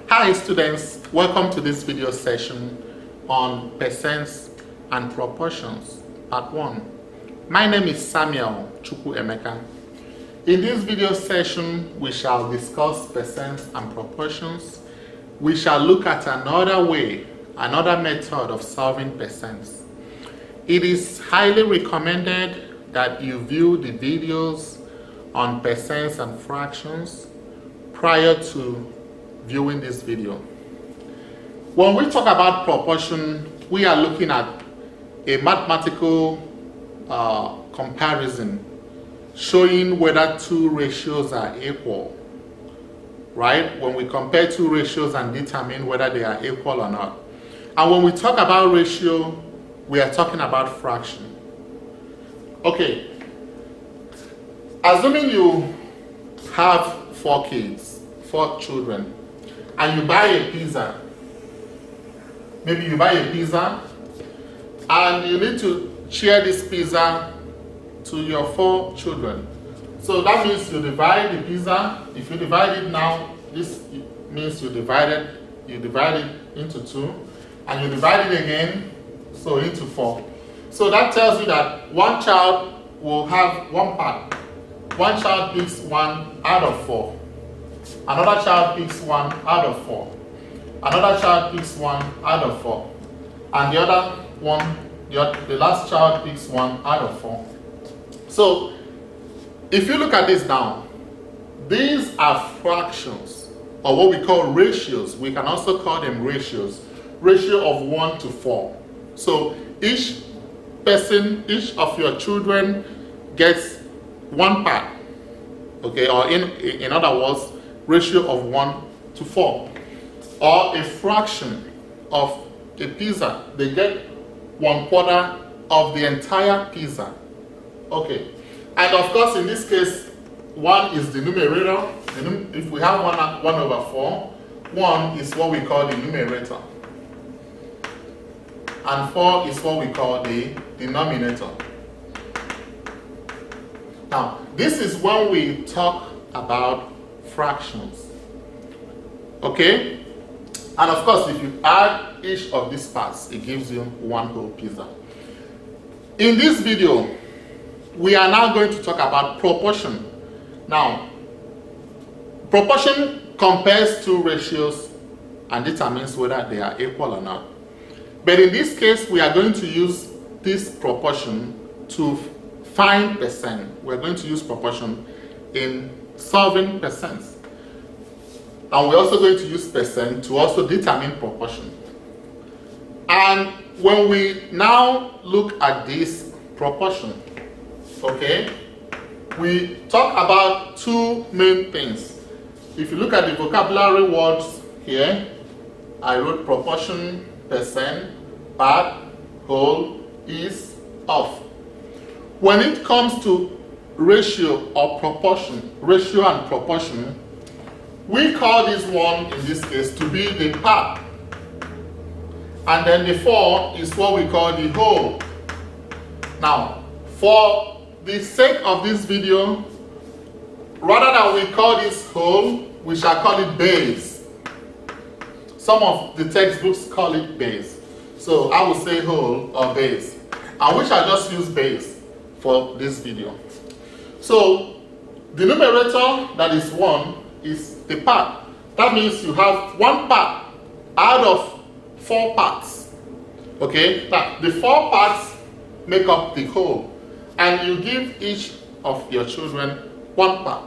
Hi students, welcome to this video session on percents and proportions, part 1. My name is Samuel Chukwuemeka. In this video session, we shall discuss percents and proportions. We shall look at another method of solving percents. It is highly recommended that you view the videos on percents and fractions prior to viewing this video. When we talk about proportion, we are looking at a mathematical comparison showing whether two ratios are equal, right? When we compare two ratios and determine whether they are equal or not. And when we talk about ratio, we are talking about fraction. Okay, assuming you have 4 children, and you buy a pizza. Maybe you buy a pizza and you need to share this pizza to your 4 children. So that means you divide the pizza. If you divide it now, this means you divide it into 2, and you divide it again, so into 4. So that tells you that one child will have 1 part. One child picks 1 out of 4. Another child picks 1 out of 4. Another child picks 1 out of 4. And the other one, the last child picks 1 out of 4. So, if you look at this now, these are fractions, or what we call ratios. We can also call them ratios. Ratio of 1 to 4. So, each of your children gets 1 part. Okay, or in other words, ratio of 1 to 4. Or a fraction of a pizza, they get 1/4 of the entire pizza. Okay, and of course in this case 1 is the numerator. If we have 1 over 4, 1 is what we call the numerator, and 4 is what we call the denominator. Now this is when we talk about fractions. Okay, and of course if you add each of these parts, it gives you 1 whole pizza. In this video, we are now going to talk about proportion. Now, proportion compares two ratios and determines whether they are equal or not. But in this case, we are going to use this proportion to find percent. We're going to use proportion in solving percents. And we're also going to use percent to also determine proportion. And when we now look at this proportion, okay, we talk about 2 main things. If you look at the vocabulary words here, I wrote proportion, percent, part, whole, is, of. When it comes to ratio or proportion, ratio and proportion, we call this one, in this case, to be the part. And then the 4 is what we call the whole. Now, for the sake of this video, rather than we call this whole, we shall call it base. Some of the textbooks call it base. So I will say whole or base. And we shall just use base for this video. So the numerator, that is 1, is the part. That means you have 1 part out of 4 parts. Okay, now the 4 parts make up the whole, and you give each of your children 1 part.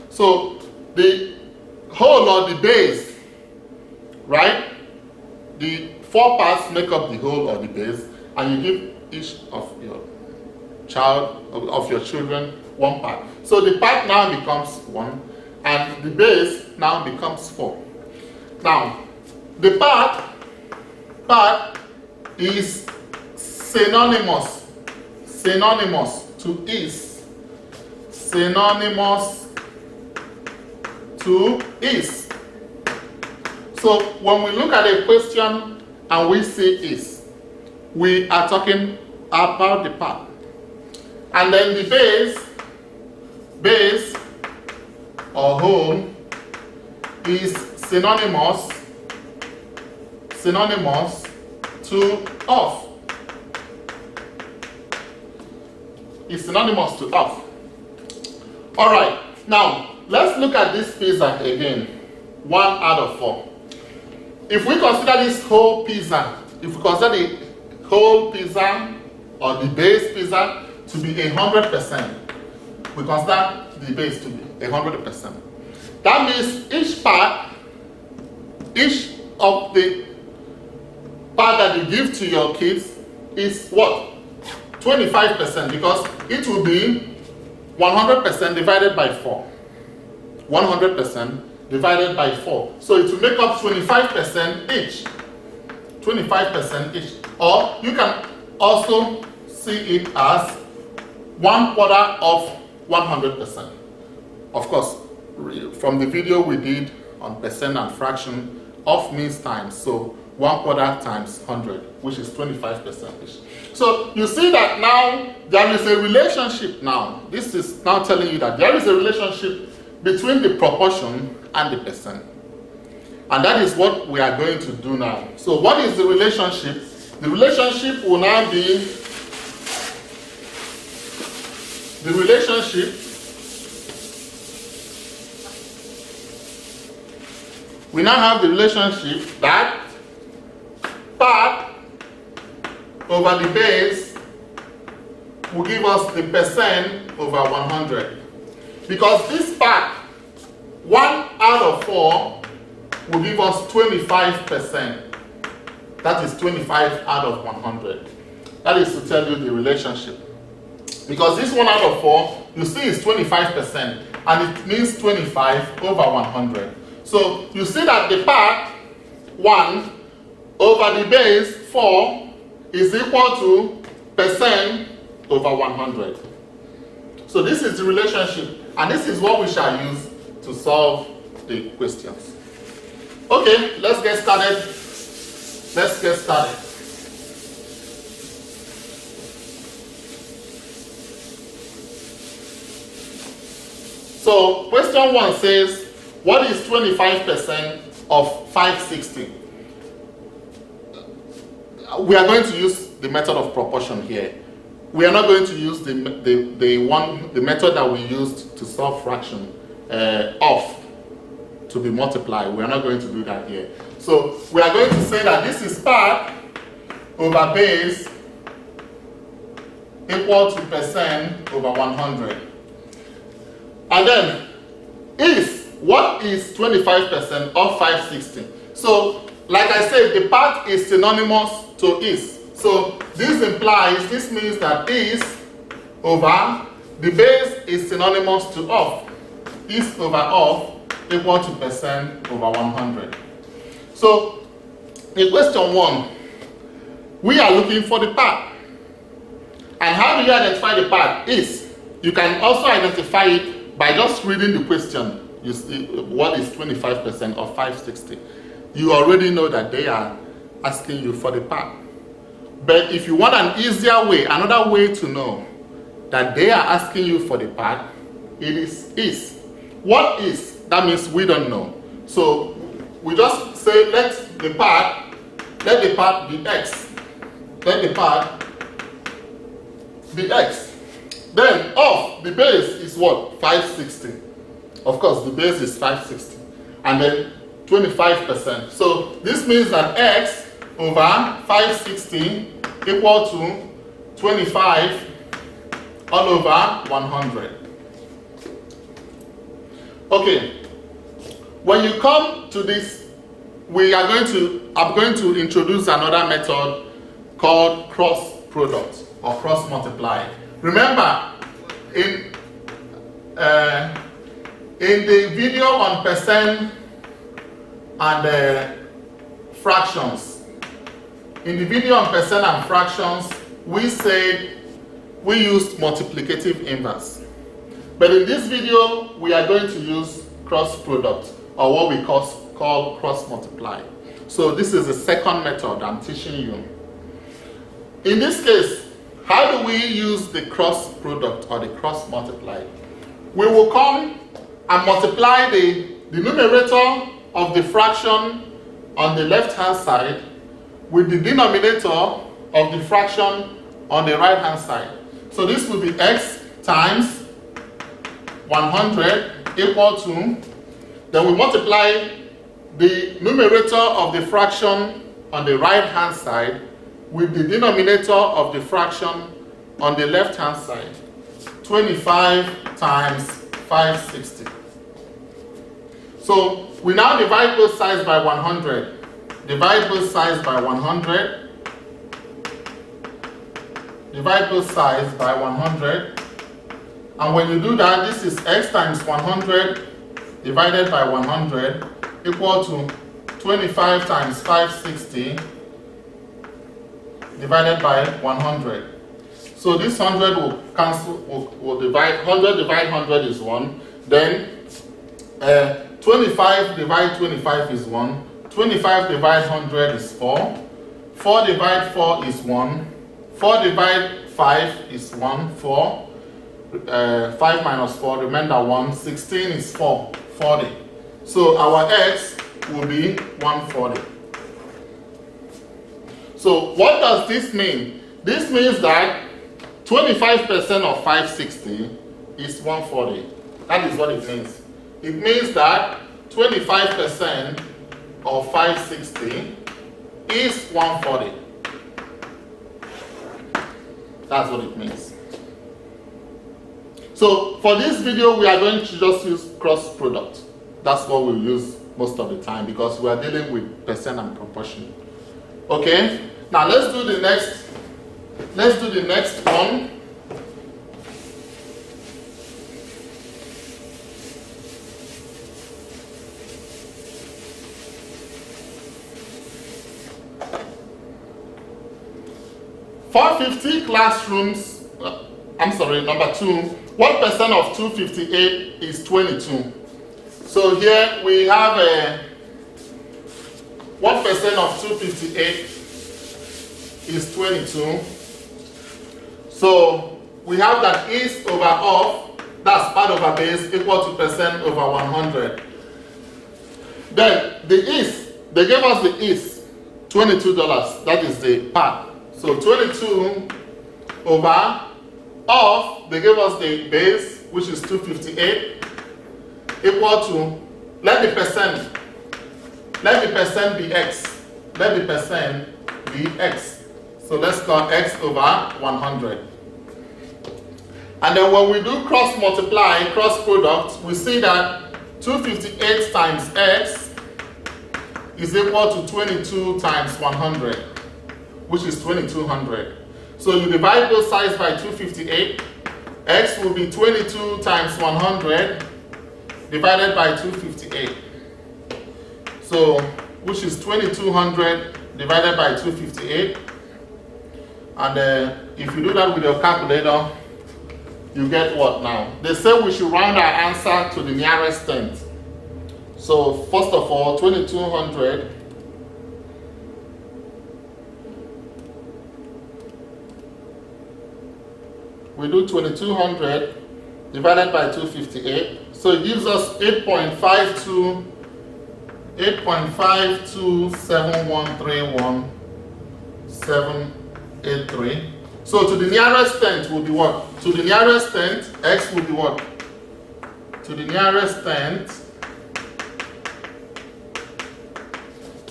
So the whole or the base, right? The 4 parts make up the whole or the base, and you give each of your children 1 part. So the part now becomes 1, and the base now becomes 4. Now, the part is synonymous to is. Synonymous to is. So when we look at a question and we say is, we are talking about the part. And then the base or whole is synonymous to of. Is synonymous to of. All right, now let's look at this pizza again. 1 out of 4. If we consider this whole pizza, if we consider the whole pizza or the base pizza to be 100%, we consider the base to be 100%. That means each of the part that you give to your kids is what? 25%, because it will be 100% divided by 4. 100% divided by 4. So it will make up 25% each. 25% each. Or you can also see it as 1/4 of 100%. Of course, from the video we did on percent and fraction, of means times. So 1/4 times 100, which is 25% each. So you see that now there is a relationship now. This is now telling you that there is a relationship between the proportion and the percent. And that is what we are going to do now. So what is the relationship? The relationship will now be the relationship we now have the relationship that part over the base will give us the percent over 100. Because this part, 1 out of 4, will give us 25%. That is 25 out of 100. That is to tell you the relationship. Because this 1 out of 4, you see is 25%, and it means 25 over 100. So you see that the part 1 over the base 4 is equal to percent over 100. So this is the relationship, and this is what we shall use to solve the questions. Okay, let's get started. Let's get started. So question 1 says, what is 25% of 560? We are going to use the method of proportion here. We are not going to use the method that we used to solve fraction of to be multiplied. We are not going to do that here. So we are going to say that this is part over base equal to percent over 100. And then what is 25% of 560? So like I said, the part is synonymous to is. So this means that is over the base is synonymous to of. Is over of equal to percent over 100. So in question 1, we are looking for the part. And how do you identify the part? Is. You can also identify it by just reading the question. You see, what is 25% of 560? You already know that they are asking you for the part. But if you want an easier way, another way to know that they are asking you for the part, it is. What is? That means we don't know. So we just say let the part be x. Let the part be x. Then of the base is what? 560. Of course, the base is 560. And then 25%. So this means that x over 560 equal to 25 all over 100. Okay, when you come to this, I'm going to introduce another method called cross product or cross multiply. Remember, in the video on percent and fractions, we said we used multiplicative inverse. But in this video, we are going to use cross product, or what we call cross multiply. So this is the second method I'm teaching you. In this case, how do we use the cross product or the cross multiply? We will come and multiply the numerator of the fraction on the left hand side with the denominator of the fraction on the right hand side. So this will be x times 100 equal to, then we multiply the numerator of the fraction on the right hand side with the denominator of the fraction on the left hand side. 25 times 560. So we now divide both sides by 100. Divide both sides by 100. Divide both sides by 100. And when you do that, this is x times 100 divided by 100 equal to 25 times 560 divided by 100. So this 100 will cancel, will divide, 100 divide 100 is 1. Then 25 divide 25 is 1. 25 divide 100 is 4. 4 divide 4 is 1. 4 divide 5 is 1. 4. 5 minus 4, remainder 1. 16 is 4. 40. So our x will be 140. So what does this mean? This means that 25% of 560 is 140. That is what it means. It means that 25% of 560 is 140. That's what it means. So for this video, we are going to just use cross product. That's what we'll use most of the time because we are dealing with percent and proportion. Okay? Now let's do the next one. For 50 classrooms, number 2, what percent of 258 is 22? So here we have what percent of 258 is 22? So we have that is over of, that's part over base, equal to percent over 100. Then the is, they gave us the is, $22, that is the part. So 22 over of, they gave us the base, which is 258, equal to, let the percent be x. Let the percent be x. So let's call x over 100. And then when we do cross multiply, cross product, we see that 258 times x is equal to 22 times 100, which is 2200. So you divide both sides by 258. X will be 22 times 100 divided by 258. So, which is 2200 divided by 258. And if you do that with your calculator, you get what now? They say we should round our answer to the nearest tenth. So, first of all, 2200 we do 2200 divided by 258. So it gives us 8.527131,783. So to the nearest tenth will be what? To the nearest tenth, x will be what? To the nearest tenth,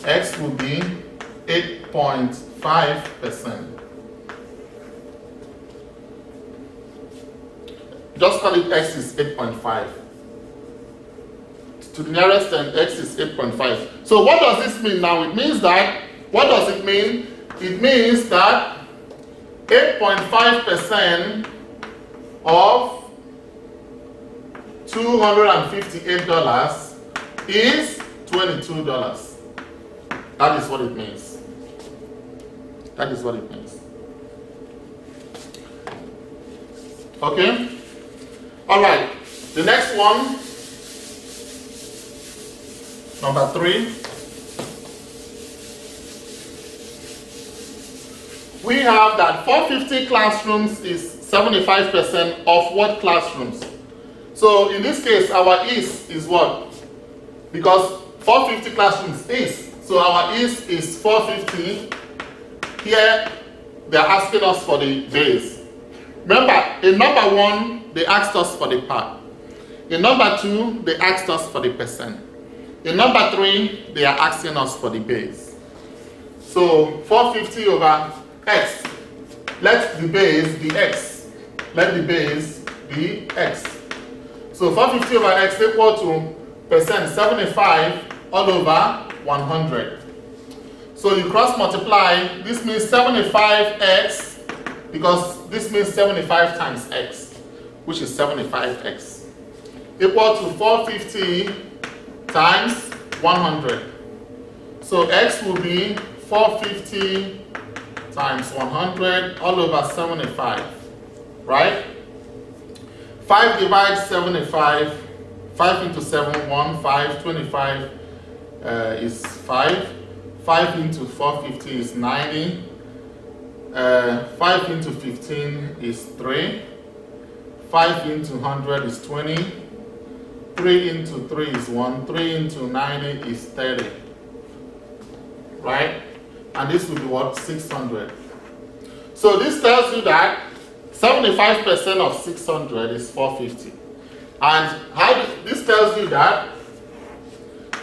x will be 8.5%. Just call it x is 8.5. To the nearest tenth, x is 8.5. So what does this mean now? It means that, what does it mean? It means that 8.5% of $258 is $22. That is what it means. That is what it means. Okay? All right, the next one, number 3. We have that 450 classrooms is 75% of what classrooms? So in this case, our is what? Because 450 classrooms is. So our is 450. Here they are asking us for the base. Remember, in number 1, they asked us for the part. In number 2, they asked us for the percent. In number 3, they are asking us for the base. So 450 over x. Let the base be x. Let the base be x. So 450 over x equal to percent 75 all over 100. So you cross multiply, this means 75x, because this means 75 times x, which is 75x, equal to 450 times 100. So x will be 450 times 100 all over 75, right? 5 divides 75, 5 into 7, 1, 5, 25 is 5. 5 into 450 is 90. 5 into 15 is 3. 5 into 100 is 20. 3 into 3 is 1. 3 into 90 is 30. Right? And this will be what? 600. So this tells you that 75% of 600 is 450. And this tells you that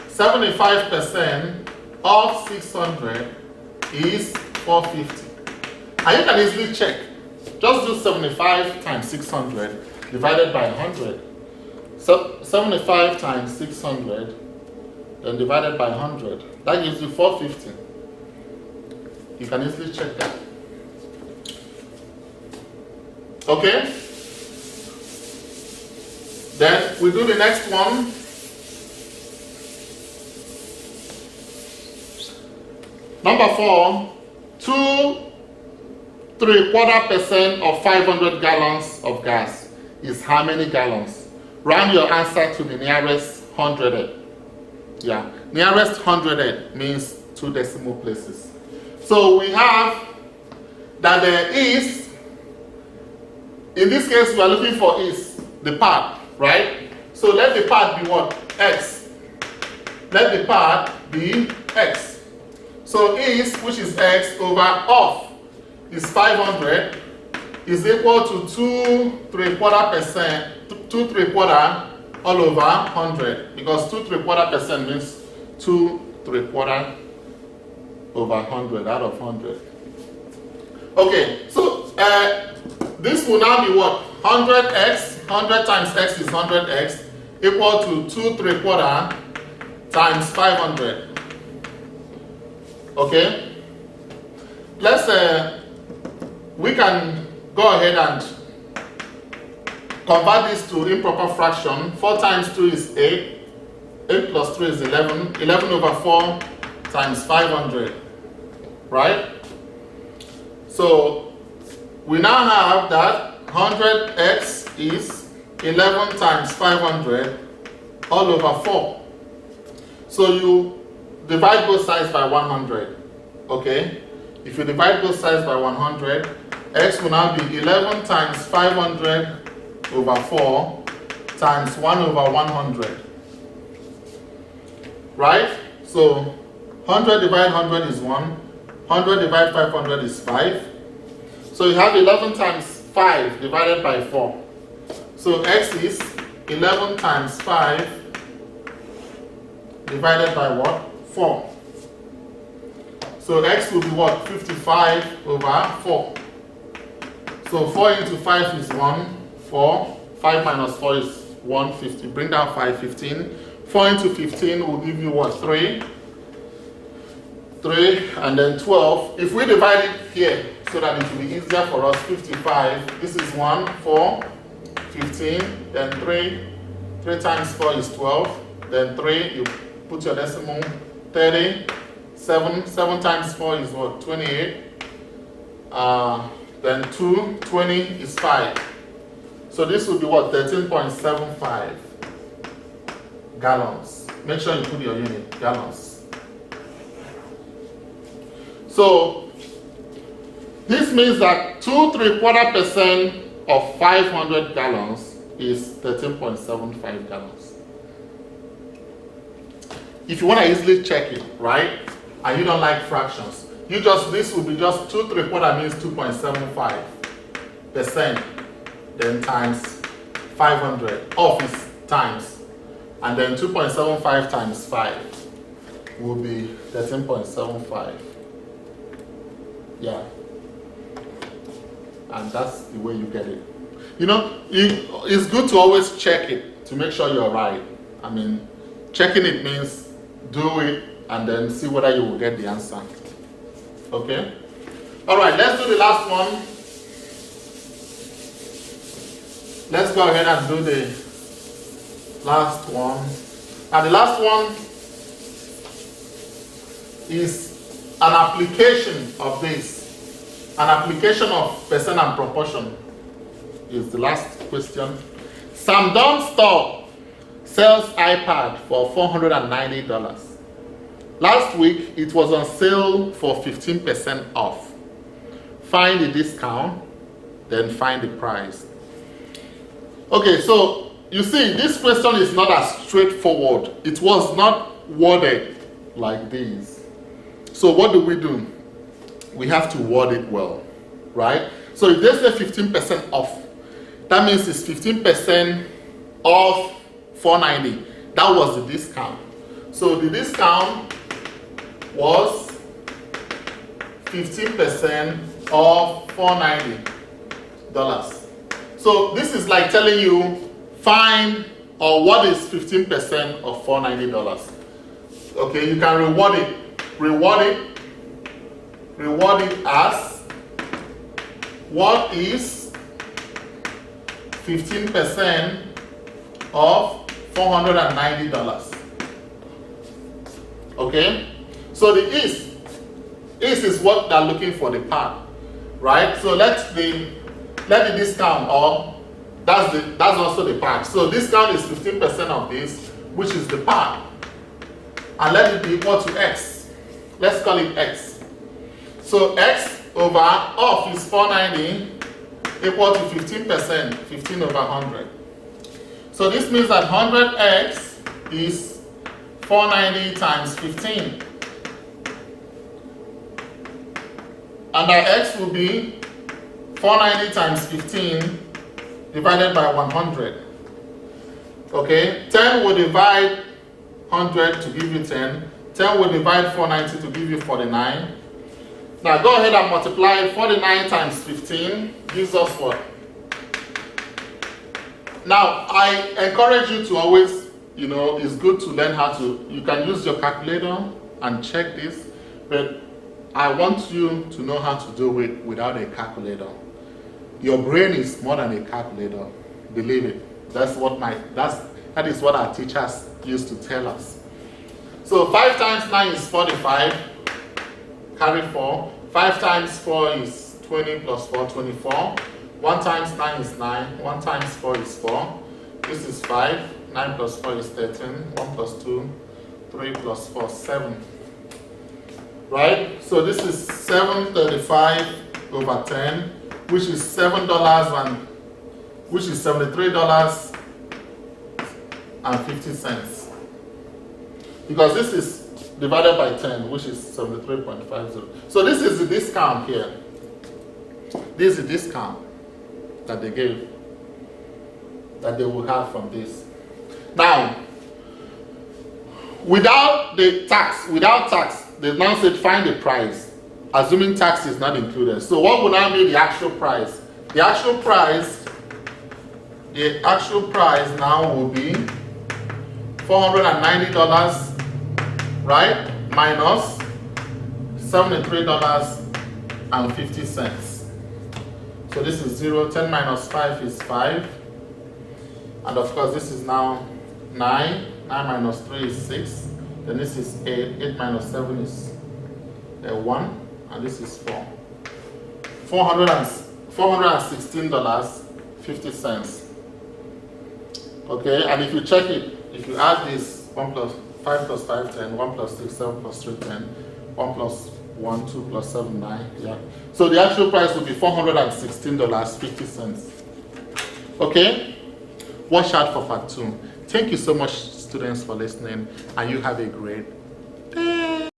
75% of 600 is 450. And you can easily check. Just do 75 times 600 divided by 100. So 75 times 600 then divided by 100. That gives you 450. You can easily check that. Okay? Then we do the next one. Number 4, 2 3/4% of 500 gallons of gas is how many gallons? Round your answer to the nearest hundredth. Yeah, nearest hundredth means 2 decimal places. So we have that there is, in this case we are looking for is the part, right? So let the part be what? X. Let the part be x. So is, which is x, over of is 500, is equal to 2 3/4%, 2 3/4 all over 100, because 2 3/4% means 2 3/4 over 100 out of 100. Okay, so this will now be what? 100x, 100 times x is 100x, equal to 2 3/4 times 500. Okay, let's we can go ahead and convert this to improper fraction. 4 times 2 is 8. 8 plus 3 is 11. 11 over 4 times 500. Right? So we now have that 100x is 11 times 500 all over 4. So you divide both sides by 100. Okay? If you divide both sides by 100, x will now be 11 times 500 over 4 times 1 over 100. Right? So 100 divided 100 is 1. 100 divided 500 is 5. So you have 11 times 5 divided by 4. So x is 11 times 5 divided by what? 4. So x will be what? 55 over 4. So 4 into 5 is 1, 4. 5 minus 4 is 150. Bring down 5, 15. 4 into 15 will give you what? 3. 3 and then 12. If we divide it here so that it will be easier for us, 55. This is 1, 4, 15, then 3. 3 times 4 is 12. Then 3, you put your decimal, 30. 7 times 4 is what? 28. Then 2, 20 is 5. So this will be what? 13.75 gallons. Make sure you put your unit, gallons. So this means that 2 3/4% of 500 gallons is 13.75 gallons. if you want to easily check it, right, and you don't like fractions, this will be just 2 3/4 means 2.75%, then times 500 of its times, and then 2.75 times 5 will be 13.75. Yeah. And that's the way you get it. It's good to always check it to make sure you're right. I mean, checking it means do it and then see whether you will get the answer. Okay? All right, let's do the last one. Let's go ahead and do the last one. And the last one is an application of this. An application of percent and proportion is the last question. Sam Dunn Store sells iPad for $490. Last week, it was on sale for 15% off. Find the discount, then find the price. Okay, so you see, this question is not as straightforward. It was not worded like this. So what do? We have to word it well, right? So if they say 15% off, that means it's 15% off $490. That was the discount. So the discount was 15% of $490. So this is like telling you find or what is 15% of $490. Okay, you can reword it as what is 15% of $490. Okay, so the is is what they're looking for, the part, right? So let the discount, or that's also the part. So discount is 15% of this, which is the part, and let it be equal to x. Let's call it x. So x over off is 490 equal to 15%, 15 over 100. So this means that 100x is 490 times 15. And our x will be 490 times 15 divided by 100. Okay, 10 will divide 100 to give you 10. 10 will divide 490 to give you 49. Now go ahead and multiply 49 times 15 gives us what? Now I encourage you to always, it's good to learn how to, you can use your calculator and check this, but I want you to know how to do it without a calculator. Your brain is more than a calculator, believe it. That is what our teachers used to tell us. So 5 times 9 is 45, carry 4. 5 times 4 is 20 plus 4, 24. 1 times 9 is 9. 1 times 4 is 4. This is 5. 9 plus 4 is 13. 1 plus 2, 3 plus 4, 7. Right? So this is 735 over 10, which is $73.50. Because this is divided by 10, which is 73.50. So this is the discount here. This is the discount that they gave, that they will have from this. Now, without tax, they now said find the price, assuming tax is not included. So what would now be the actual price? The actual price now will be $490, right? Minus $73.50. So this is 0. 10 minus 5 is 5. And of course, this is now 9. 9 minus 3 is 6. Then this is 8. 8 minus 7 is 1. And this is 4. $416.50. Okay, and if you check it, if you add this 1 plus 5 plus 5, 10, 1 plus 6, 7 plus 3, 10, 1 plus 1, 2 plus 7, 9, yeah. So the actual price will be $416.50. Okay? Watch out for part 2. Thank you so much, students for listening, and you have a great